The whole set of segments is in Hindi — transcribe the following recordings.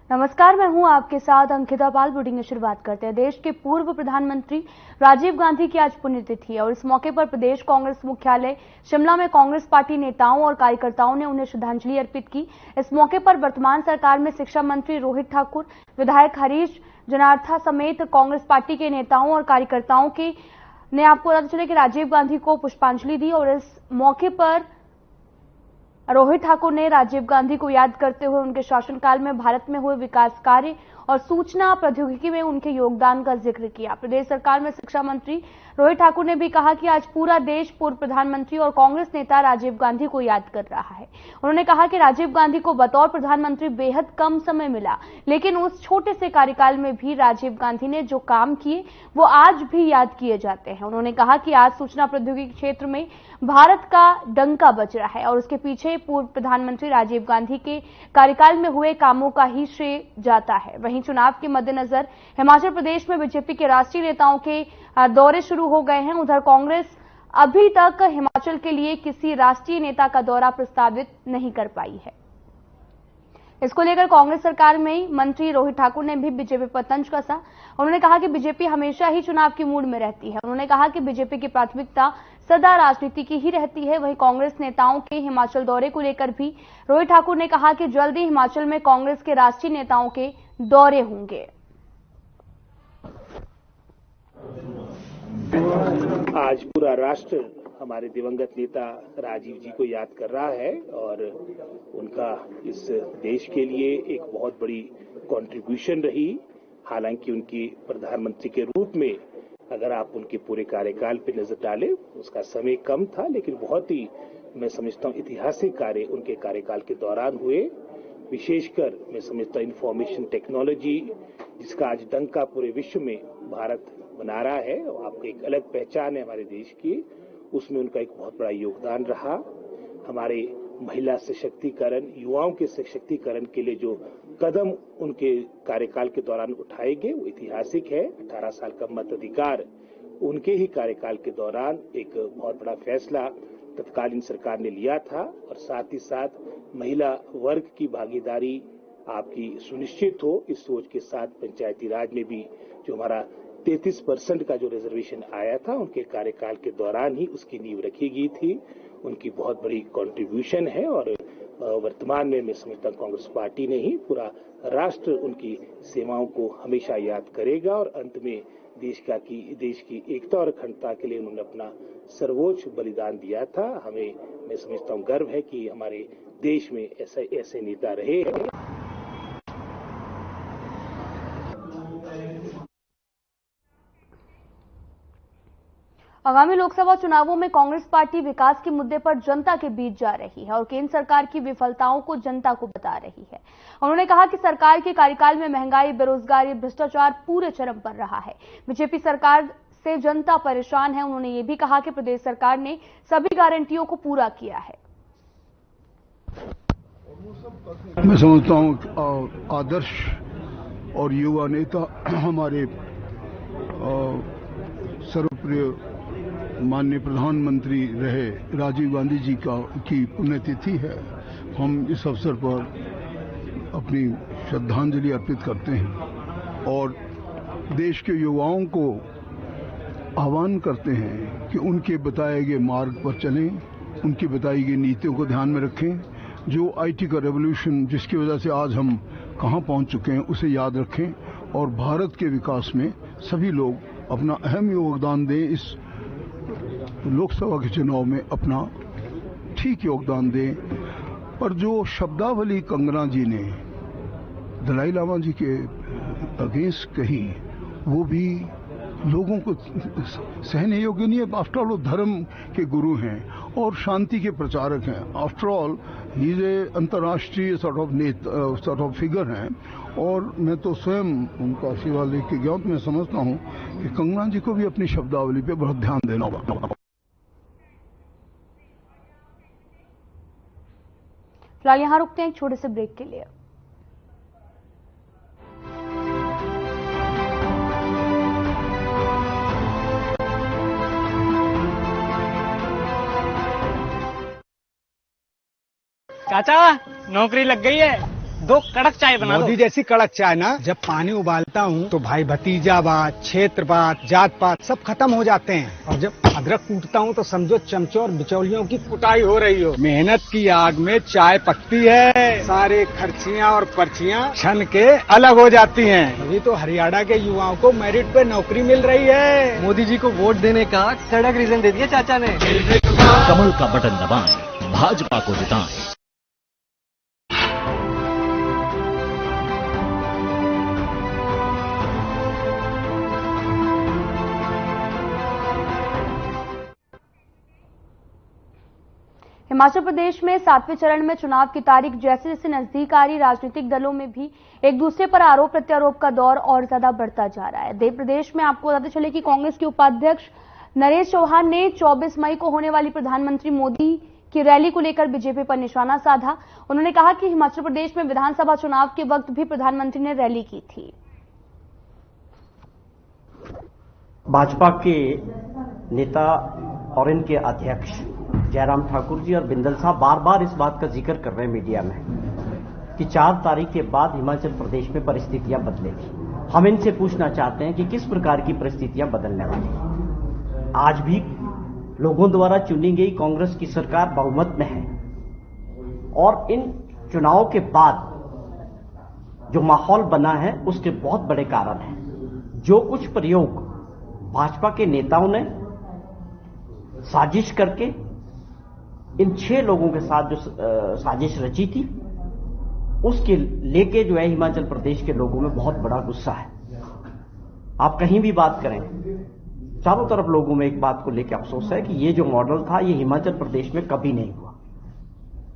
नमस्कार, मैं हूं आपके साथ अंकिता पाल। बुलेटिन की शुरुआत करते हैं। देश के पूर्व प्रधानमंत्री राजीव गांधी की आज पुण्यतिथि है और इस मौके पर प्रदेश कांग्रेस मुख्यालय शिमला में कांग्रेस पार्टी नेताओं और कार्यकर्ताओं ने उन्हें श्रद्धांजलि अर्पित की। इस मौके पर वर्तमान सरकार में शिक्षा मंत्री रोहित ठाकुर, विधायक हरीश जनार्था समेत कांग्रेस पार्टी के नेताओं और कार्यकर्ताओं ने आपको पता चले कि राजीव गांधी को पुष्पांजलि दी और इस मौके पर रोहित ठाकुर ने राजीव गांधी को याद करते हुए उनके शासनकाल में भारत में हुए विकास कार्य और सूचना प्रौद्योगिकी में उनके योगदान का जिक्र किया। प्रदेश सरकार में शिक्षा मंत्री रोहित ठाकुर ने भी कहा कि आज पूरा देश पूर्व प्रधानमंत्री और कांग्रेस नेता राजीव गांधी को याद कर रहा है। उन्होंने कहा कि राजीव गांधी को बतौर प्रधानमंत्री बेहद कम समय मिला, लेकिन उस छोटे से कार्यकाल में भी राजीव गांधी ने जो काम किए वो आज भी याद किए जाते हैं। उन्होंने कहा कि आज सूचना प्रौद्योगिकी क्षेत्र में भारत का डंका बज रहा है और उसके पीछे पूर्व प्रधानमंत्री राजीव गांधी के कार्यकाल में हुए कामों का ही श्रेय जाता है। वहीं चुनाव के मद्देनजर हिमाचल प्रदेश में बीजेपी के राष्ट्रीय नेताओं के दौरे शुरू हो गए हैं। उधर कांग्रेस अभी तक हिमाचल के लिए किसी राष्ट्रीय नेता का दौरा प्रस्तावित नहीं कर पाई है। इसको लेकर कांग्रेस सरकार में मंत्री रोहित ठाकुर ने भी बीजेपी पर तंज कसा। उन्होंने कहा कि बीजेपी हमेशा ही चुनाव की मूड में रहती है। उन्होंने कहा कि बीजेपी की प्राथमिकता सदा राजनीति की ही रहती है। वहीं कांग्रेस नेताओं के हिमाचल दौरे को लेकर भी रोहित ठाकुर ने कहा कि जल्द ही हिमाचल में कांग्रेस के राष्ट्रीय नेताओं के दौरे होंगे। आज पूरा राष्ट्र हमारे दिवंगत नेता राजीव जी को याद कर रहा है और उनका इस देश के लिए एक बहुत बड़ी कंट्रीब्यूशन रही। हालांकि उनकी प्रधानमंत्री के रूप में अगर आप उनके पूरे कार्यकाल पर नजर डालें, उसका समय कम था, लेकिन बहुत ही मैं समझता हूं ऐतिहासिक कार्य उनके कार्यकाल के दौरान हुए। विशेषकर मैं समझता हूं इंफॉर्मेशन टेक्नोलॉजी, जिसका आज डंका पूरे विश्व में भारत बना रहा है और आपको एक अलग पहचान है हमारे देश की, उसमें उनका एक बहुत बड़ा योगदान रहा। हमारे महिला सशक्तिकरण, युवाओं के सशक्तिकरण के लिए जो कदम उनके कार्यकाल के दौरान उठाए गए वो ऐतिहासिक है। 18 साल का मताधिकार उनके ही कार्यकाल के दौरान एक बहुत बड़ा फैसला तत्कालीन सरकार ने लिया था और साथ ही साथ महिला वर्ग की भागीदारी आपकी सुनिश्चित हो, इस सोच के साथ पंचायती राज में भी जो हमारा 33% का जो रिजर्वेशन आया था उनके कार्यकाल के दौरान ही उसकी नींव रखी गई थी। उनकी बहुत बड़ी कंट्रीब्यूशन है और वर्तमान में मैं समझता हूं कांग्रेस पार्टी ने ही पूरा राष्ट्र उनकी सेवाओं को हमेशा याद करेगा और अंत में देश की एकता और अखंडता के लिए उन्होंने अपना सर्वोच्च बलिदान दिया था। हमें मैं समझता हूं गर्व है कि हमारे देश में ऐसे नेता रहे हैं। आगामी लोकसभा चुनावों में कांग्रेस पार्टी विकास के मुद्दे पर जनता के बीच जा रही है और केंद्र सरकार की विफलताओं को जनता को बता रही है। उन्होंने कहा कि सरकार के कार्यकाल में महंगाई, बेरोजगारी, भ्रष्टाचार पूरे चरम पर रहा है। बीजेपी सरकार से जनता परेशान है। उन्होंने ये भी कहा कि प्रदेश सरकार ने सभी गारंटियों को पूरा किया है। मैं समझता हूं आदर्श और युवा नेता हमारे सर्वप्रिय माननीय प्रधानमंत्री रहे राजीव गांधी जी की पुण्यतिथि है। हम इस अवसर पर अपनी श्रद्धांजलि अर्पित करते हैं और देश के युवाओं को आह्वान करते हैं कि उनके बताए गए मार्ग पर चलें, उनकी बताई गई नीतियों को ध्यान में रखें। जो आईटी का रेवोल्यूशन जिसकी वजह से आज हम कहां पहुंच चुके हैं उसे याद रखें और भारत के विकास में सभी लोग अपना अहम योगदान दें। इस लोकसभा के चुनाव में अपना ठीक योगदान दें। पर जो शब्दावली कंगना जी ने दलाई लामा जी के अगेंस्ट कही वो भी लोगों को सहने योग्य नहीं है। आफ्टर ऑल वो धर्म के गुरु हैं और शांति के प्रचारक हैं। आफ्टर ऑल ये अंतर्राष्ट्रीय सॉर्ट ऑफ फिगर हैं और मैं तो स्वयं उनका शिवालय के गया तो मैं समझता हूं कि कंगना जी को भी अपनी शब्दावली पे बहुत ध्यान देना होगा। फिलहाल यहां रुकते हैं एक छोटे से ब्रेक के लिए। चाचा नौकरी लग गई है। 2 कड़क चाय बना दो। मोदी जैसी कड़क चाय ना, जब पानी उबालता हूँ तो भाई भतीजावाद, क्षेत्रवाद, जात पात सब खत्म हो जाते हैं, और जब अदरक कूटता हूँ तो समझो चमचों और बिचौलियों की कुटाई हो रही हो। मेहनत की आग में चाय पकती है, सारे खर्चियाँ और पर्चियाँ छन के अलग हो जाती हैं। अभी तो हरियाणा के युवाओं को मेरिट पे नौकरी मिल रही है। मोदी जी को वोट देने का कड़क रीजन दे दिया चाचा ने। कमल का बटन दबाएं, भाजपा को जिताएं। हिमाचल प्रदेश में 7वें चरण में चुनाव की तारीख जैसे जैसे नजदीक आ रही, राजनीतिक दलों में भी एक दूसरे पर आरोप प्रत्यारोप का दौर और ज्यादा बढ़ता जा रहा है। देश प्रदेश में आपको बताते चले कि कांग्रेस के उपाध्यक्ष नरेश चौहान ने 24 मई को होने वाली प्रधानमंत्री मोदी की रैली को लेकर बीजेपी पर निशाना साधा। उन्होंने कहा कि हिमाचल प्रदेश में विधानसभा चुनाव के वक्त भी प्रधानमंत्री ने रैली की थी। भाजपा के नेता और इनके अध्यक्ष जयराम ठाकुर जी और बिंदल साहब बार बार इस बात का जिक्र कर रहे हैं मीडिया में कि 4 तारीख के बाद हिमाचल प्रदेश में परिस्थितियां बदलेगी। हम इनसे पूछना चाहते हैं कि किस प्रकार की परिस्थितियां बदलने वाली हैं। आज भी लोगों द्वारा चुनी गई कांग्रेस की सरकार बहुमत में है, और इन चुनावों के बाद जो माहौल बना है उसके बहुत बड़े कारण हैं। जो कुछ प्रयोग भाजपा के नेताओं ने साजिश करके इन 6 लोगों के साथ जो साजिश रची थी, उसके लेके जो है हिमाचल प्रदेश के लोगों में बहुत बड़ा गुस्सा है। आप कहीं भी बात करें, चारों तरफ लोगों में एक बात को लेकर अफसोस है कि ये जो मॉडल था ये हिमाचल प्रदेश में कभी नहीं हुआ।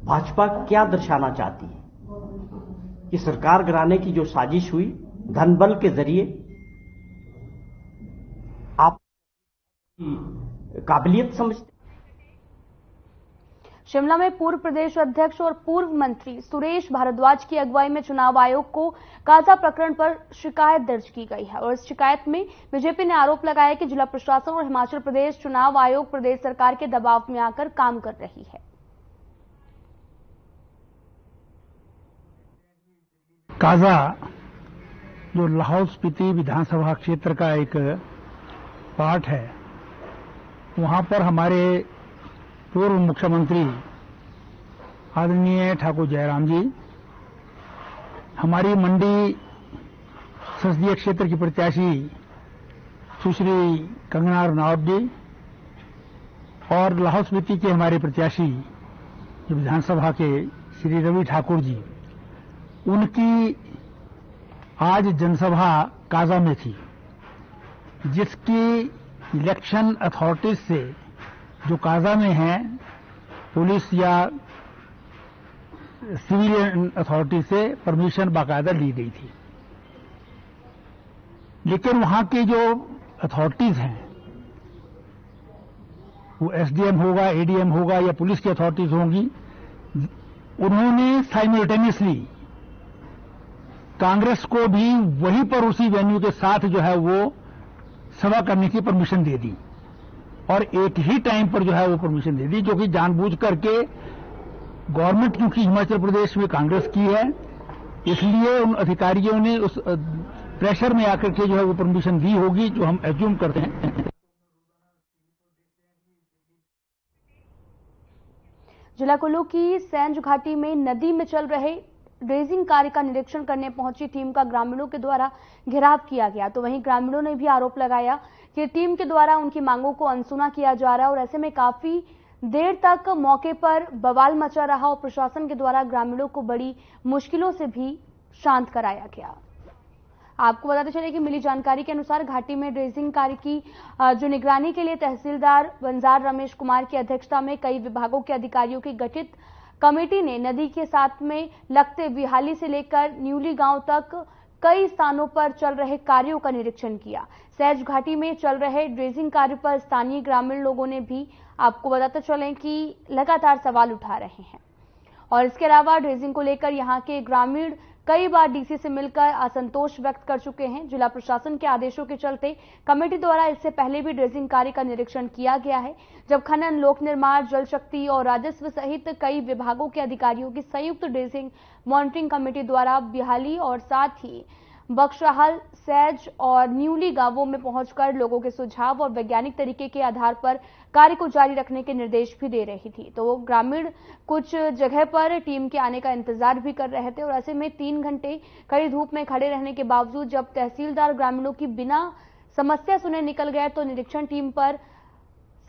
भाजपा क्या दर्शाना चाहती है कि सरकार गिराने की जो साजिश हुई धन बल के जरिए, आप काबिलियत समझते। शिमला में पूर्व प्रदेश अध्यक्ष और पूर्व मंत्री सुरेश भारद्वाज की अगुवाई में चुनाव आयोग को काजा प्रकरण पर शिकायत दर्ज की गई है, और इस शिकायत में बीजेपी ने आरोप लगाया कि जिला प्रशासन और हिमाचल प्रदेश चुनाव आयोग प्रदेश सरकार के दबाव में आकर काम कर रही है। काजा जो लाहौल स्पीति विधानसभा क्षेत्र का एक पार्ट है, वहां पर हमारे पूर्व मुख्यमंत्री आदरणीय ठाकुर जयराम जी, हमारी मंडी संसदीय क्षेत्र की प्रत्याशी सुश्री कंगना रनौत जी और लाहौल स्पीति के हमारे प्रत्याशी जो विधानसभा के श्री रवि ठाकुर जी, उनकी आज जनसभा काजा में थी, जिसकी इलेक्शन अथॉरिटीज से जो काजा में हैं, पुलिस या सिविल अथॉरिटी से परमिशन बाकायदा ली गई थी। लेकिन वहां की जो अथॉरिटीज हैं, वो एसडीएम होगा, एडीएम होगा या पुलिस की अथॉरिटीज होंगी, उन्होंने साइमल्टेनियसली कांग्रेस को भी वहीं पर उसी वेन्यू के साथ जो है वो सभा करने की परमिशन दे दी, और एक ही टाइम पर जो है वो परमिशन दे दी, जो कि जानबूझ करके गवर्नमेंट क्योंकि हिमाचल प्रदेश में कांग्रेस की है, इसलिए उन अधिकारियों ने उस प्रेशर में आकर के जो है वो परमिशन दी होगी, जो हम एज्यूम करते हैं। जिला कुल्लू की सैंज घाटी में नदी में चल रहे ड्रेजिंग कार्य का निरीक्षण करने पहुंची टीम का ग्रामीणों के द्वारा घेराव किया गया, तो वहीं ग्रामीणों ने भी आरोप लगाया कि टीम के द्वारा उनकी मांगों को अनसुना किया जा रहा है, और ऐसे में काफी देर तक मौके पर बवाल मचा रहा और प्रशासन के द्वारा ग्रामीणों को बड़ी मुश्किलों से भी शांत कराया गया। आपको बताते चले कि मिली जानकारी के अनुसार घाटी में ड्रेजिंग कार्य की जो निगरानी के लिए तहसीलदार बंजार रमेश कुमार की अध्यक्षता में कई विभागों के अधिकारियों की गठित कमेटी ने नदी के साथ में लगते बिहाली से लेकर न्यूली गांव तक कई स्थानों पर चल रहे कार्यों का निरीक्षण किया। सैज घाटी में चल रहे ड्रेजिंग कार्य पर स्थानीय ग्रामीण लोगों ने भी आपको बताते चलें कि लगातार सवाल उठा रहे हैं, और इसके अलावा ड्रेजिंग को लेकर यहां के ग्रामीण कई बार डीसी से मिलकर असंतोष व्यक्त कर चुके हैं। जिला प्रशासन के आदेशों के चलते कमेटी द्वारा इससे पहले भी ड्रेजिंग कार्य का निरीक्षण किया गया है, जब खनन, लोक निर्माण, जल शक्ति और राजस्व सहित कई विभागों के अधिकारियों की संयुक्त ड्रेजिंग मॉनिटरिंग कमेटी द्वारा बिहाली और साथ ही बक्सहाल, सैज और न्यूली गांवों में पहुंचकर लोगों के सुझाव और वैज्ञानिक तरीके के आधार पर कार्य को जारी रखने के निर्देश भी दे रही थी। तो ग्रामीण कुछ जगह पर टीम के आने का इंतजार भी कर रहे थे और ऐसे में 3 घंटे कड़ी धूप में खड़े रहने के बावजूद जब तहसीलदार ग्रामीणों की बिना समस्या सुने निकल गए तो निरीक्षण टीम पर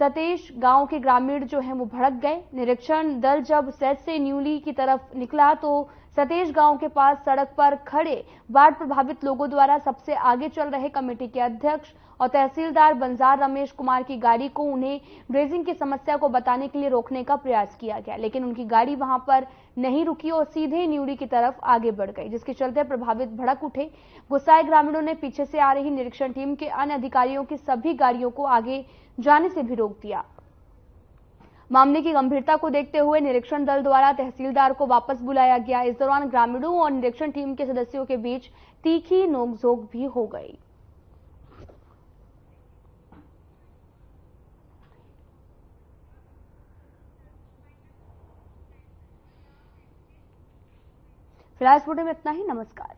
सतेश गांव के ग्रामीण जो है वो भड़क गए। निरीक्षण दल जब सैज से न्यूली की तरफ निकला तो सतेश गांव के पास सड़क पर खड़े बाढ़ प्रभावित लोगों द्वारा सबसे आगे चल रहे कमेटी के अध्यक्ष और तहसीलदार बंजार रमेश कुमार की गाड़ी को उन्हें ड्रेजिंग की समस्या को बताने के लिए रोकने का प्रयास किया गया, लेकिन उनकी गाड़ी वहां पर नहीं रुकी और सीधे न्यूली की तरफ आगे बढ़ गई, जिसके चलते प्रभावित भड़क उठे। गुस्साए ग्रामीणों ने पीछे से आ रही निरीक्षण टीम के अन्य अधिकारियों की सभी गाड़ियों को आगे जाने से भी रोक दिया। मामले की गंभीरता को देखते हुए निरीक्षण दल द्वारा तहसीलदार को वापस बुलाया गया। इस दौरान ग्रामीणों और निरीक्षण टीम के सदस्यों के बीच तीखी नोकझोंक भी हो गई। फिलहाल इस वीडियो में इतना ही। नमस्कार।